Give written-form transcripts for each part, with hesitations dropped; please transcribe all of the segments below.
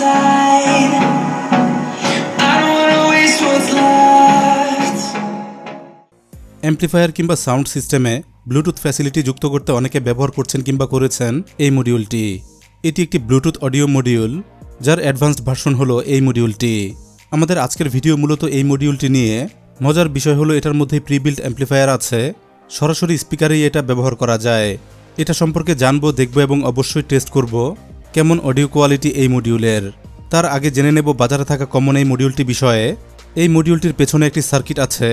side. I don't wanna waste what's left. Amplifier কিংবা sound সিস্টেমে Bluetooth facility যুক্ত করতে অনেকে ব্যবহার করছেন কিংবা করেছেন এই মডিউলটি। এটি একটি ব্লুটুথ অডিও মডিউল, যার অ্যাডভান্সড ভার্সন হলো এই মডিউলটি। আমাদের আজকের ভিডিও মূলত এই মডিউলটি নিয়ে। মজার বিষয় হলো এটার মধ্যে প্রি-বিল্ট অ্যাম্পলিফায়ার আছে, সরাসরি স্পিকারেই এটা ব্যবহার করা যায়। এটা সম্পর্কে জানবো, দেখব এবং অবশ্যই টেস্ট করব কেমন অডিও কোয়ালিটি এই মডিউলের। তার আগে জেনে নেব বাজারে থাকা কমন এই মডিউলটি বিষয়ে। এই মডিউলটির পেছনে একটি সার্কিট আছে,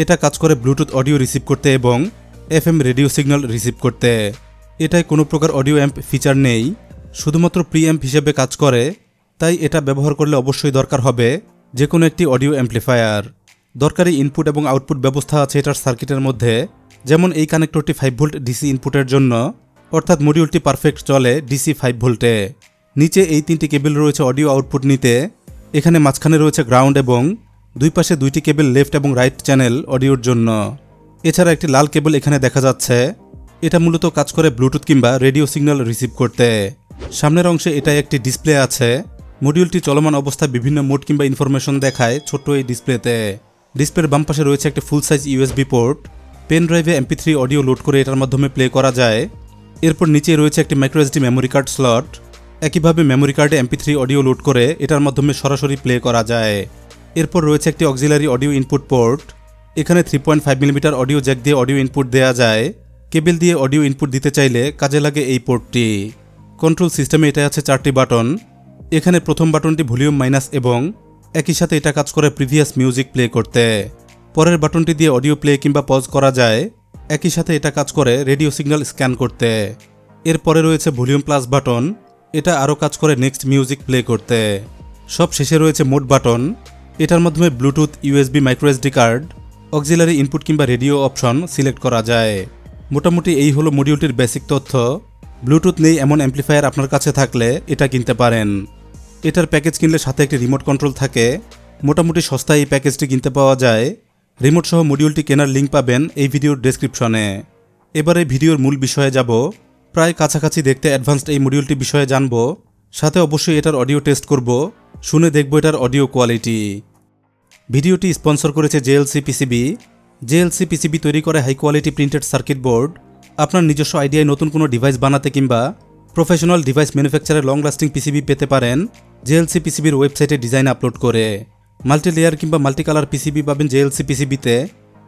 এটা কাজ করে ব্লুটুথ অডিও রিসিভ করতে এবং FM রেডিও সিগন্যাল রিসিভ করতে। এটায় কোনো প্রকার অডিও অ্যাম্প ফিচার নেই, শুধুমাত্র প্রি অ্যাম্প হিসেবে কাজ করে। তাই এটা ব্যবহার করলে অবশ্যই দরকার হবে যে কোনো একটি অডিও অ্যাম্পলিফায়ার। দরকারি ইনপুট এবং আউটপুট ব্যবস্থা আছে এটার সার্কিটের মধ্যে, যেমন এই কানেক্টরটি 5 ভোল্ট ডিসি ইনপুটের জন্য, অর্থাৎ মডিউলটি পারফেক্ট চলে ডিসি 5 ভোল্টে। নিচে এই 3টি কেবল রয়েছে অডিও আউটপুট নিতে। এখানে মাঝখানে রয়েছে গ্রাউন্ড এবং দুই পাশে 2টি কেবল লেফট এবং রাইট চ্যানেল অডিওর জন্য। এছাড়া একটি লাল কেবল এখানে দেখা যাচ্ছে, এটা মূলত কাজ করে ব্লুটুথ কিংবা রেডিও সিগন্যাল রিসিভ করতে। সামনের অংশে এটা একটি ডিসপ্লে আছে। মডিউলটি চলমান অবস্থায় বিভিন্ন মোড কিংবা ইনফরমেশন দেখায় ছোট্ট এই ডিসপ্লেতে। ডিসপ্লের বাম পাশে রয়েছে একটি full size USB port, pen ড্রাইভে MP3 অডিও লোড করে এটার মাধ্যমে প্লে করা যায়। এরপর নিচে রয়েছে একটি মাইক্রোএসডি মেমোরি কার্ড স্লট, একইভাবে মেমোরি কার্ডে MP3 অডিও লোড করে এটার মাধ্যমে সরাসরি প্লে করা যায়। এরপর রয়েছে একটি অক্সিলারি অডিও ইনপুট পোর্ট, এখানে 3.5 মিলিমিটার অডিও জ্যাক দিয়ে অডিও ইনপুট দেওয়া যায়। কেবল দিয়ে অডিও ইনপুট দিতে চাইলে কাজে লাগে এই পোর্টটি। কন্ট্রোল সিস্টেমে এটা আছে 4টি বাটন। এখানে প্রথম বাটনটি ভলিউম মাইনাস এবং একই সাথে এটা কাজ করে প্রিভিয়াস মিউজিক প্লে করতে। পরের বাটনটি দিয়ে অডিও প্লে কিংবা পজ করা যায়, একই সাথে এটা কাজ করে রেডিও সিগন্যাল স্ক্যান করতে। এরপরে রয়েছে ভলিউম প্লাস বাটন, এটা আরও কাজ করে নেক্সট মিউজিক প্লে করতে। সব শেষে রয়েছে মোড বাটন, এটার মাধ্যমে Bluetooth, USB, microSD card, auxiliary input কিংবা রেডিও অপশন সিলেক্ট করা যায়। মোটামুটি এই হলো মডিউলটির বেসিক তথ্য। ব্লুটুথ নেই এমন অ্যাম্পলিফায়ার আপনার কাছে থাকলে এটা কিনতে পারেন। এটার প্যাকেজ কিনলে সাথে একটি রিমোট কন্ট্রোল থাকে, মোটামুটি সস্তায় এই প্যাকেজটি কিনতে পাওয়া যায়। রিমোট সহ মডিউলটি কেনার লিঙ্ক পাবেন এই ভিডিওর ডেসক্রিপশনে। এবারে ভিডিওর মূল বিষয়ে যাব। প্রায় কাছাকাছি দেখতে অ্যাডভান্সড এই মডিউলটি বিষয়ে জানব, সাথে অবশ্যই এটার অডিও টেস্ট করব, শুনে দেখব এটার অডিও কোয়ালিটি। ভিডিওটি স্পন্সর করেছে JLCPCB। JLCPCB তৈরি করে high quality printed circuit board. আপনার নিজস্ব আইডিয়ায় নতুন কোনো ডিভাইস বানাতে কিংবা প্রফেশনাল ডিভাইস ম্যানুফ্যাকচারের লং লাস্টিং PCB পেতে পারেন JLCPCBর ওয়েবসাইটে ডিজাইন আপলোড করে। মাল্টি লেয়ার কিংবা মাল্টি কালার PCB পাবেন JLCPCBতে।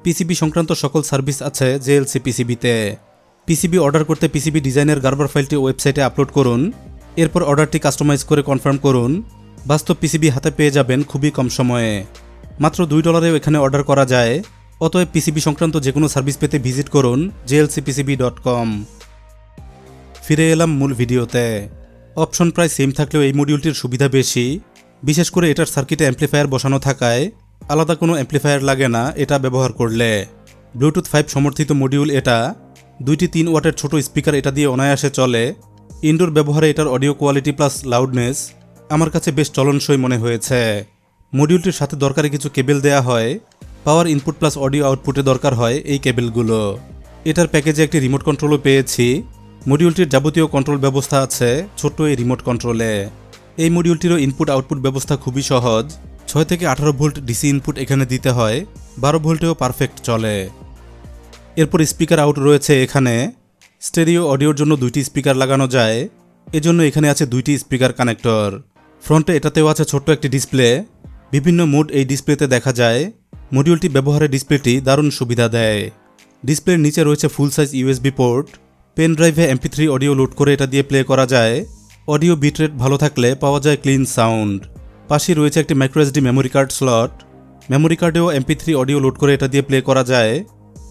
PCB সংক্রান্ত সকল সার্ভিস আছে JLCPCBতে। PCB অর্ডার করতে PCB ডিজাইনের গার্বার ফাইলটি ওয়েবসাইটে আপলোড করুন, এরপর অর্ডারটি কাস্টমাইজ করে কনফার্ম করুন। বাস্তব PCB হাতে পেয়ে যাবেন খুবই কম সময়ে, মাত্র $2 এখানে অর্ডার করা যায়। অতএব PCB সংক্রান্ত যে কোনো সার্ভিস পেতে ভিজিট করুন JLCPCB.com। ফিরে এলাম মূল ভিডিওতে। অপশন প্রায় সেম থাকলেও এই মডিউলটির সুবিধা বেশি, বিশেষ করে এটার সার্কিটে অ্যাম্পলিফায়ার বসানো থাকায় আলাদা কোনো অ্যাম্পলিফায়ার লাগে না এটা ব্যবহার করলে। ব্লুটুথ 5 সমর্থিত মডিউল এটা। 2টি 3 ওয়াটের ছোট স্পিকার এটা দিয়ে অনায়াসে চলে। ইনডোর ব্যবহারে এটার অডিও কোয়ালিটি প্লাস লাউডনেস আমার কাছে বেশ চলনসই মনে হয়েছে। মডিউলটির সাথে দরকারি কিছু কেবল দেয়া হয়, পাওয়ার ইনপুট প্লাস অডিও আউটপুটে দরকার হয় এই কেবলগুলো। এটার প্যাকেজে একটি রিমোট কন্ট্রোলও পেয়েছি। মডিউলটির যাবতীয় কন্ট্রোল ব্যবস্থা আছে ছোট্ট এই রিমোট কন্ট্রোলে। এই মডিউলটিরও ইনপুট আউটপুট ব্যবস্থা খুবই সহজ। 6 থেকে 18 ভোল্ট ডিসি ইনপুট এখানে দিতে হয়, 12 ভোল্টেও পারফেক্ট চলে। এরপর স্পিকার আউট রয়েছে এখানে। স্টেরিও অডিওর জন্য 2টি স্পিকার লাগানো যায়, এজন্য এখানে আছে 2টি স্পিকার কানেক্টর। ফ্রন্টে এটাতেও আছে ছোট্ট একটি ডিসপ্লে, বিভিন্ন মোড এই ডিসপ্লেতে দেখা যায়। মডিউলটি ব্যবহারে ডিসপ্লেটি দারুণ সুবিধা দেয়। ডিসপ্লের নিচে রয়েছে full size USB port, pen ড্রাইভে MP3 অডিও লোড করে এটা দিয়ে প্লে করা যায়। অডিও বিটরেট ভালো থাকলে পাওয়া যায় ক্লিন সাউন্ড। পাশে রয়েছে একটি microSD memory card slot, memory কার্ডেও MP3 অডিও লোড করে এটা দিয়ে প্লে করা যায়।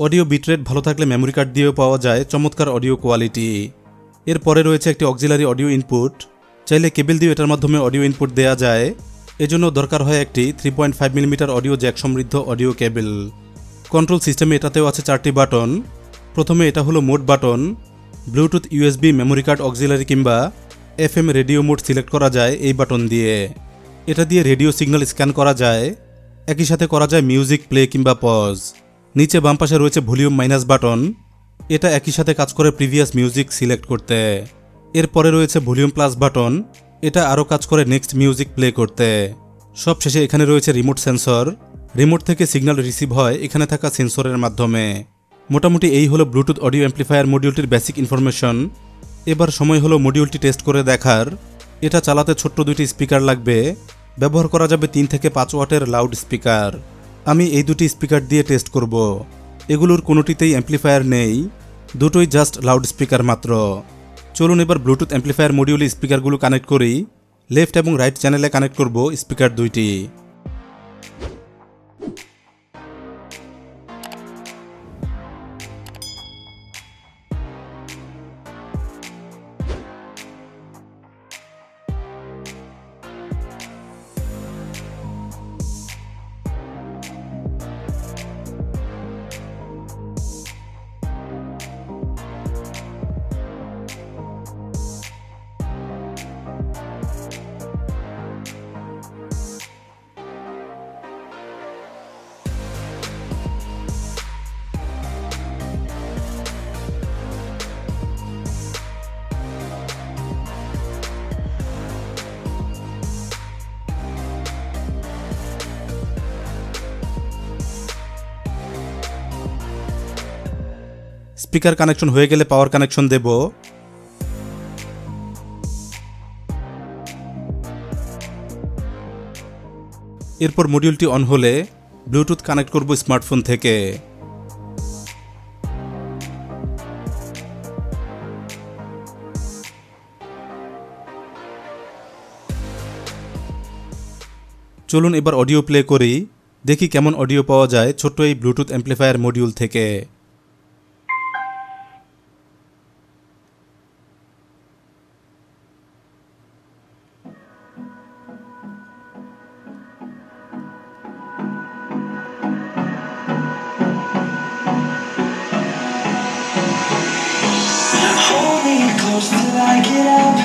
অডিও বিটরেট ভালো থাকলে মেমোরি কার্ড দিয়েও পাওয়া যায় চমৎকার অডিও কোয়ালিটি। এরপরে রয়েছে একটি অক্সিলারি অডিও ইনপুট, চাইলে কেবল দিয়ে এটার মাধ্যমে অডিও ইনপুট দেওয়া যায়, এজন্য দরকার হয় একটি 3.5 মিলিমিটার অডিও জ্যাক সমৃদ্ধ অডিও কেবল। কন্ট্রোল সিস্টেমে এটাতেও আছে 4টি বাটন। প্রথমে এটা হলো mode button, Bluetooth, USB, memory card, auxiliary কিংবা FM রেডিও মোড সিলেক্ট করা যায় এই বাটন দিয়ে। এটা দিয়ে রেডিও সিগন্যাল স্ক্যান করা যায়, একই সাথে করা যায় মিউজিক প্লে কিংবা পজ। নিচে বাম পাশে রয়েছে ভলিউম মাইনাস বাটন, এটা একই সাথে কাজ করে প্রিভিয়াস মিউজিক সিলেক্ট করতে। এরপরে রয়েছে ভলিউম প্লাস বাটন, এটা আরও কাজ করে নেক্সট মিউজিক প্লে করতে। সব শেষে এখানে রয়েছে রিমোট সেন্সর। রিমোট থেকে সিগন্যাল রিসিভ হয় এখানে থাকা সেন্সরের মাধ্যমে। মোটামুটি এই হলো ব্লুটুথ অডিও অ্যাম্প্লিফায়ার মডিউলটির বেসিক ইনফরমেশন। এবার সময় হলো মডিউলটি টেস্ট করে দেখার। এটা চালাতে ছোট্ট দুইটি স্পিকার লাগবে। ব্যবহার করা যাবে 3 থেকে 5 ওয়াটের লাউড স্পিকার। আমি এই দুটি স্পিকার দিয়ে টেস্ট করব। এগুলোর কোনোটিতেই অ্যাম্প্লিফায়ার নেই, দুটোই জাস্ট লাউড স্পিকার মাত্র। চলুন এবার ব্লুটুথ অ্যাম্প্লিফায়ার মডিউলে স্পিকারগুলো কানেক্ট করি। লেফট এবং রাইট চ্যানেলে কানেক্ট করব স্পিকার দুইটি। স্পিকার কানেকশন হয়ে গেলে পাওয়ার কানেকশন দেব। এরপর মডিউলটি অন হলে ব্লুটুথ কানেক্ট করব স্মার্টফোন থেকে। চলুন এবার অডিও প্লে করি, দেখি কেমন অডিও পাওয়া যায় ছোট্ট এই ব্লুটুথ অ্যাম্প্লিফায়ার মডিউল থেকে। Hold me close till I get up.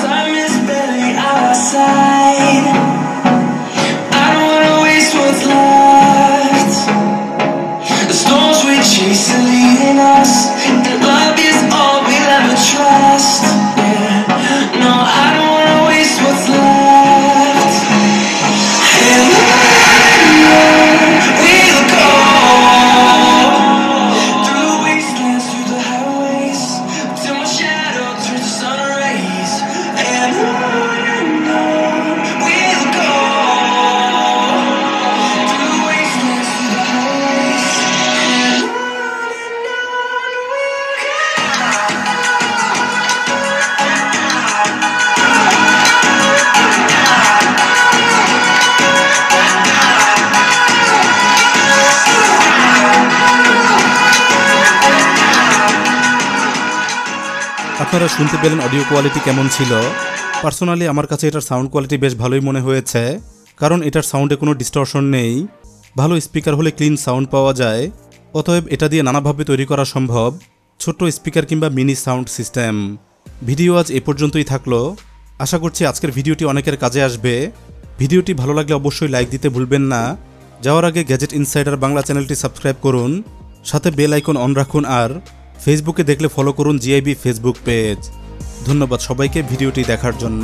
Time is barely on our side. I don't wanna waste what's left. The storms we chase are leading us, and love is all we'll ever trust. Yeah, no, I don't wanna waste what's left. And we'll go through the wastelands, through the highways, till my shadow turns to sun rays. And on we'll go through the wastelands, through the highways. And on we'll go. আপনারা শুনতে পেলেন audio quality কেমন ছিল। Personally আমার কাছে এটার sound quality বেশ ভালোই মনে হয়েছে, কারণ এটার সাউন্ডে কোনো ডিস্টরশন নেই। ভালো স্পিকার হলে ক্লিন সাউন্ড পাওয়া যায়, অতএব এটা দিয়ে নানাভাবে তৈরি করা সম্ভব ছোট্ট স্পিকার কিংবা মিনি সাউন্ড সিস্টেম। ভিডিও আজ এ পর্যন্তই থাকলো। আশা করছি আজকের ভিডিওটি অনেকের কাজে আসবে। ভিডিওটি ভালো লাগলে অবশ্যই লাইক দিতে ভুলবেন না। যাওয়ার আগে গ্যাজেট ইনসাইডার বাংলা চ্যানেলটি সাবস্ক্রাইব করুন, সাথে বেল আইকন অন রাখুন, আর ফেসবুকে দেখলে ফলো করুন জিআইবি ফেসবুক পেজ। ধন্যবাদ সবাইকে ভিডিওটি দেখার জন্য।